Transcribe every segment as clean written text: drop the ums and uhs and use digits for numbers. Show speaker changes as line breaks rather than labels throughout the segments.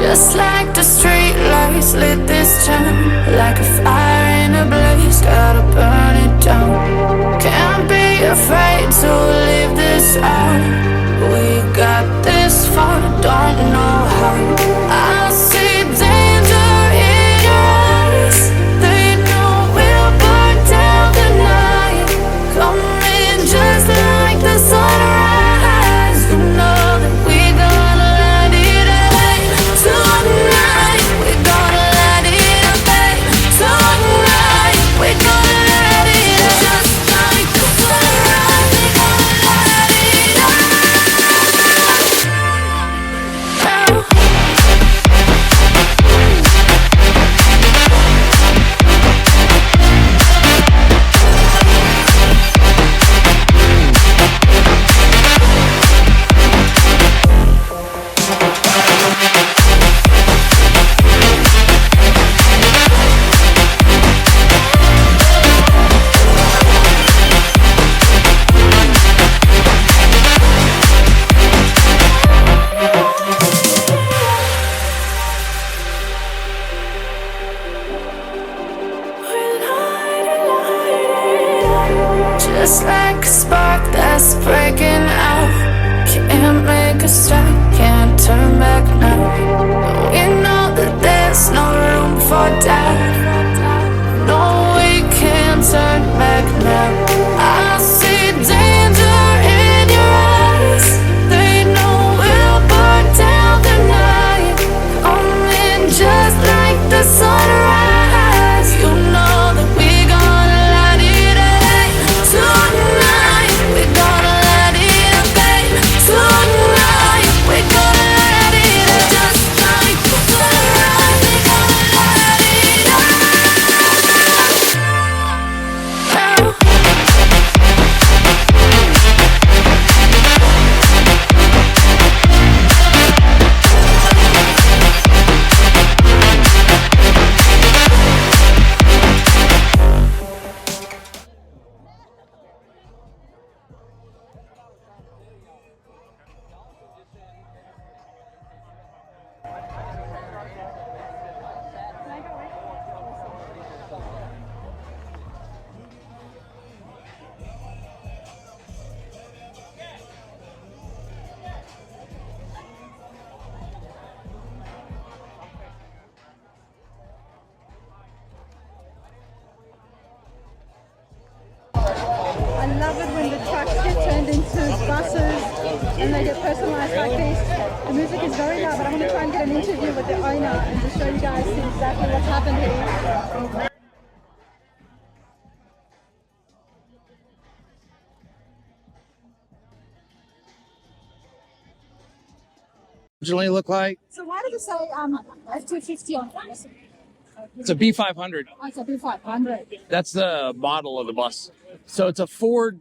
Just like the street lights lit this town, like a fire in a blaze, gotta burn it down. Can't be afraid to leave this out. We got this far, don't know how. I see danger in your eyes. They know we'll burn down the night. Coming just like the sunrise. You know that we're gonna light it up tonight. We're gonna light it up tonight. We're gonna light it up just like the sunrise. We're gonna light it up now. Just like a spark that's breaking out. Can't make a stop, can't turn back now. We know that there's no room for doubt. No, we can't turn back now. I see danger in your eyes. They know we'll burn down the night. Coming just like the sunrise. You know that we're gonna light it up tonight. We're gonna light it up tonight. We're gonna light it up just like the sunrise. We're gonna light it up now.
I love it when the trucks get turned into buses and they get personalized like this. The music is very loud, but I'm going to try and get an interview with the owner and to show you guys exactly what's happened here.
Originally look like?
So why did you say F250 on it?
It's a B500.
Oh, it's a B500.
That's the model of the bus. So it's a Ford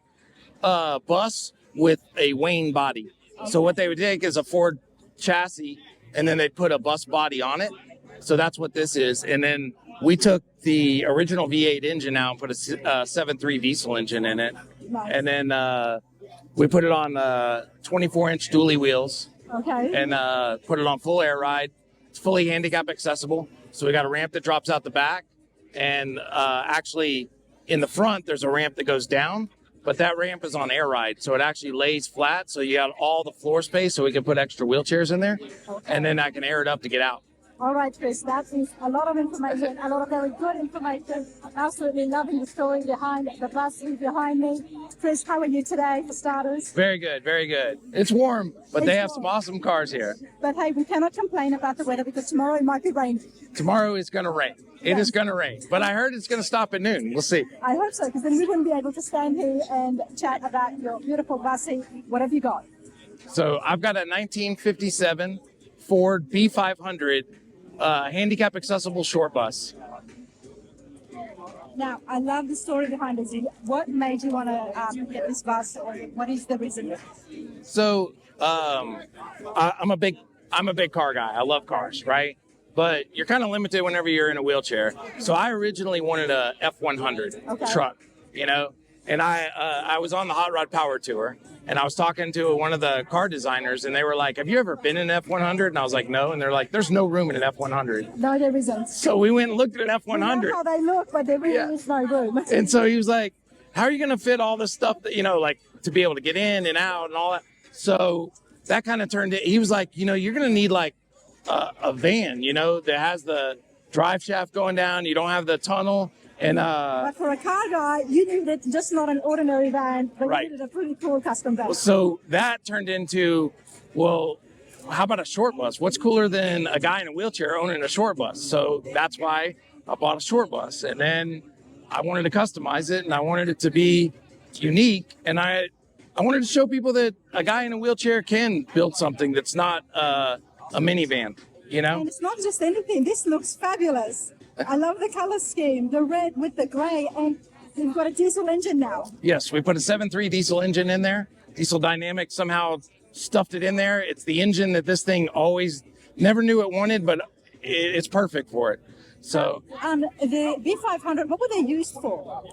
bus with a Wayne body. So what they would take is a Ford chassis and then they'd put a bus body on it. So that's what this is. And then we took the original V8 engine out and put a 7.3 diesel engine in it.
Nice.
And then we put it on 24-inch dually wheels.
Okay.
And put it on full air ride. It's fully handicap accessible. So we got a ramp that drops out the back. And actually in the front, there's a ramp that goes down. But that ramp is on air ride. So it actually lays flat. So you got all the floor space so we can put extra wheelchairs in there.
Okay.
And then I can air it up to get out.
All right, Chris, that is a lot of information, a lot of very good information. I'm absolutely loving the story behind the bus behind me. Chris, how are you today, for starters?
Very good, very good. It's warm, but they have some awesome cars here.
But hey, we cannot complain about the weather because tomorrow it might be raining.
Tomorrow is going to rain. It is going to rain. But I heard it's going to stop at noon. We'll see.
I hope so, because then we wouldn't be able to stand here and chat about your beautiful bussy. What have you got?
So I've got a 1957 Ford B500 handicap accessible short bus.
Now, I love the story behind it. What made you want to get this bus? Or what is the reason?
So I'm a big car guy. I love cars, right? But you're kind of limited whenever you're in a wheelchair. So I originally wanted a F100 truck, you know, and I was on the Hot Rod Power Tour, And I was talking to one of the car designers, and they were like, "Have you ever been in an F100?" And I was like, "No." And they're like, "There's no room in an F100."
No, there isn't.
So we went and looked at an
We know
F100.
how they look, but there really is no room.
And so he was like, "How are you going to fit all this stuff that, like to be able to get in and out and all that?" So that kind of turned it. He was like, "You're going to need like a van, that has the drive shaft going down. You don't have the tunnel." And
But for a car guy, you needed just not an ordinary van, but
Right.
you needed a pretty cool custom van.
so that turned into, well, how about a short bus? What's cooler than a guy in a wheelchair owning a short bus? So that's why I bought a short bus. And then I wanted to customize it, and I wanted it to be unique. And I wanted to show people that a guy in a wheelchair can build something that's not a minivan,
And it's not just anything. This looks fabulous. I love the color scheme, the red with the gray, and you've got a diesel engine now.
Yes, we put a 7.3 diesel engine in there. Diesel Dynamics somehow stuffed it in there. It's the engine that this thing always never knew it wanted, but it's perfect for it. So
The B500, what were they used for?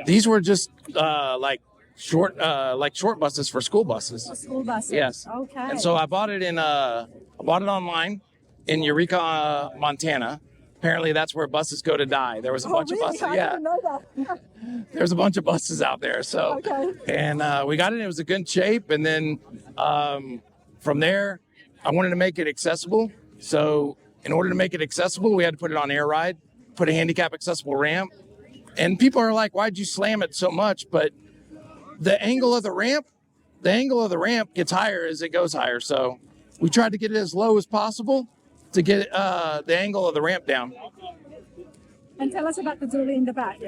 these were just like short buses for school buses.
School buses.
Yes.
Okay.
And so I bought it online in Eureka, Montana. Apparently that's where buses go to die. There was a bunch of buses.
I
Yeah.
didn't know that.
There's a bunch of buses out there. So,
Okay.
and we got it. It was a good shape. And then from there, I wanted to make it accessible. So in order to make it accessible, we had to put it on air ride, put a handicap accessible ramp. And people are like, "Why'd you slam it so much?" But the angle of the ramp gets higher as it goes higher. So we tried to get it as low as possible to get the angle of the ramp down.
And tell us about the dually in the back.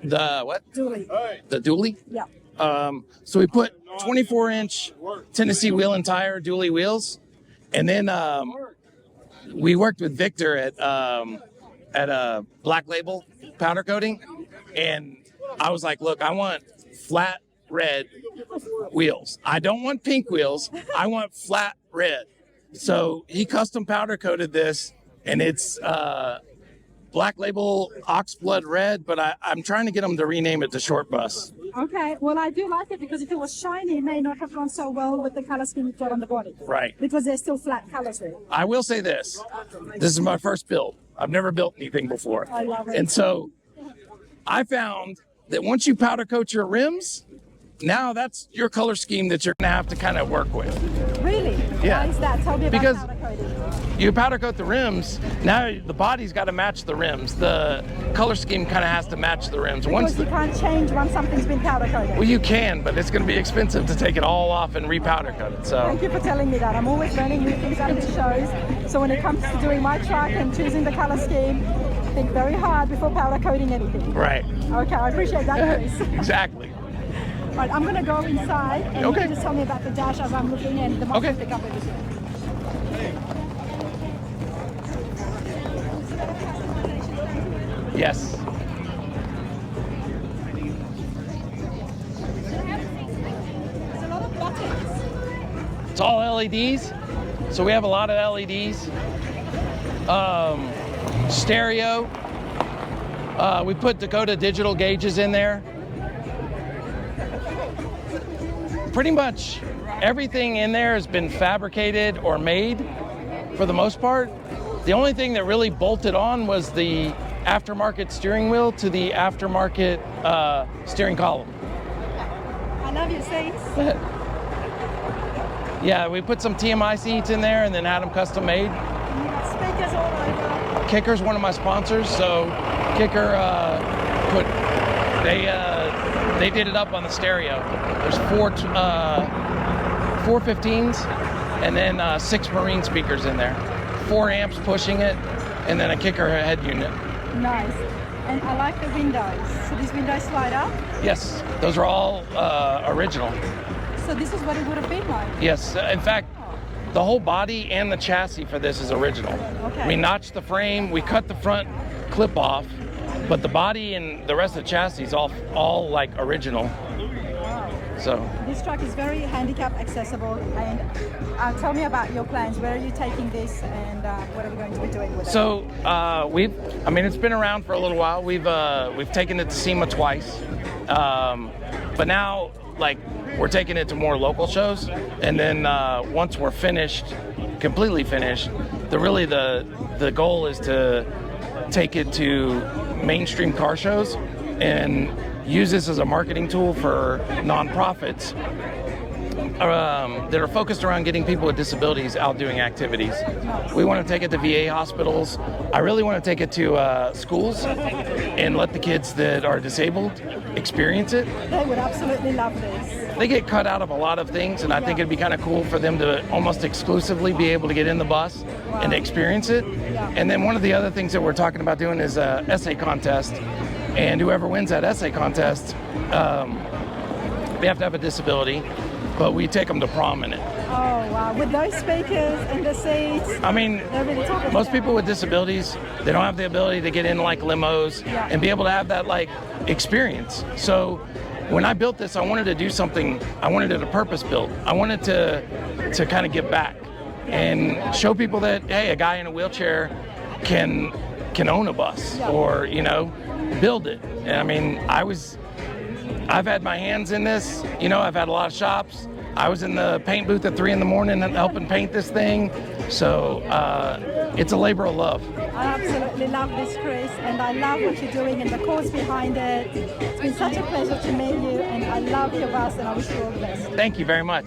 The what?
Dually.
The dually?
Yeah.
So we put 24-inch Tennessee wheel and tire dually wheels, and then we worked with Victor at a Black Label powder coating, and I was like, "Look, I want flat red wheels. I don't want pink wheels. I want flat red." So he custom powder coated this, and it's Black Label Oxblood Red, but I'm trying to get them to rename it to Shortbus.
Okay. Well, I do like it because if it was shiny, it may not have gone so well with the color scheme you've got on the body.
Right.
Because they're still flat colors there.
I will say this. This is my first build. I've never built anything before.
I love it.
And so I found that once you powder coat your rims, now that's your color scheme that you're going to have to kind of work with.
Really?
Yeah.
Why is that? Tell me about
Because-
powder coating.
You powder coat the rims, now the body's got to match the rims. The color scheme kind of has to match the rims.
Because you can't change once something's been powder coated.
Well, you can, but it's going to be expensive to take it all off and re-powder coat it. So
Thank you for telling me that. I'm always learning new things at these shows. So when it comes to doing my truck and choosing the color scheme, think very hard before powder coating anything.
right,
Okay, I appreciate that, Chris.
exactly.
All right, I'm going to go inside and
Okay.
you can just tell me about the dash as I'm looking and the muscle
Okay.
pick up everything.
Yes.
There's a lot of buttons.
It's all LEDs. So we have a lot of LEDs. Stereo. We put Dakota digital gauges in there. Pretty much everything in there has been fabricated or made for the most part. The only thing that really bolted on was the aftermarket steering wheel to the aftermarket steering column.
I love your seats.
Yeah, we put some TMI seats in there and then had them custom made.
You got speakers all over.
Kicker's one of my sponsors, so Kicker they did it up on the stereo. There's four 15s and then 6 Marine speakers in there. 4 amps pushing it, and then a Kicker head unit.
Nice. And I like the windows. So these windows slide up.
Yes, those are all original.
So this is what it would have been like.
Yes, in fact, the whole body and the chassis for this is original.
Okay.
We notched the frame, we cut the front clip off, but the body and the rest of the chassis is all like original. So
This truck is very handicap accessible. And tell me about your plans. Where are you taking this, and what are we going to be doing with it?
So it's been around for a little while. We've taken it to SEMA twice, but now like we're taking it to more local shows, and then once we're finished, completely finished, the goal is to take it to mainstream car shows and use this as a marketing tool for nonprofits that are focused around getting people with disabilities out doing activities. We want to take it to VA hospitals. I really want to take it to schools and let the kids that are disabled experience it.
They would absolutely love this.
They get cut out of a lot of things, and I think it'd be kind of cool for them to almost exclusively be able to get in the bus and experience it. And then one of the other things that we're talking about doing is an essay contest, and whoever wins that essay contest, they have to have a disability, but we take them to prom in it.
Oh wow, with those speakers and the seats.
I mean,
really
most people with disabilities, they don't have the ability to get in like limos and be able to have that like experience. So when I built this, I wanted to do something, I wanted it a purpose built. I wanted to kind of give back and show people that, hey, a guy in a wheelchair can own a bus or, you know, build it. And I mean, I've had my hands in this, you know, I've had a lot of shops. I was in the paint booth at 3 in the morning helping paint this thing. So it's a labor of love.
I absolutely love this, Chris, and I love what you're doing and the cause behind it. It's been such a pleasure to meet you, and I love your bus, and I wish you all the best.
Thank you very much.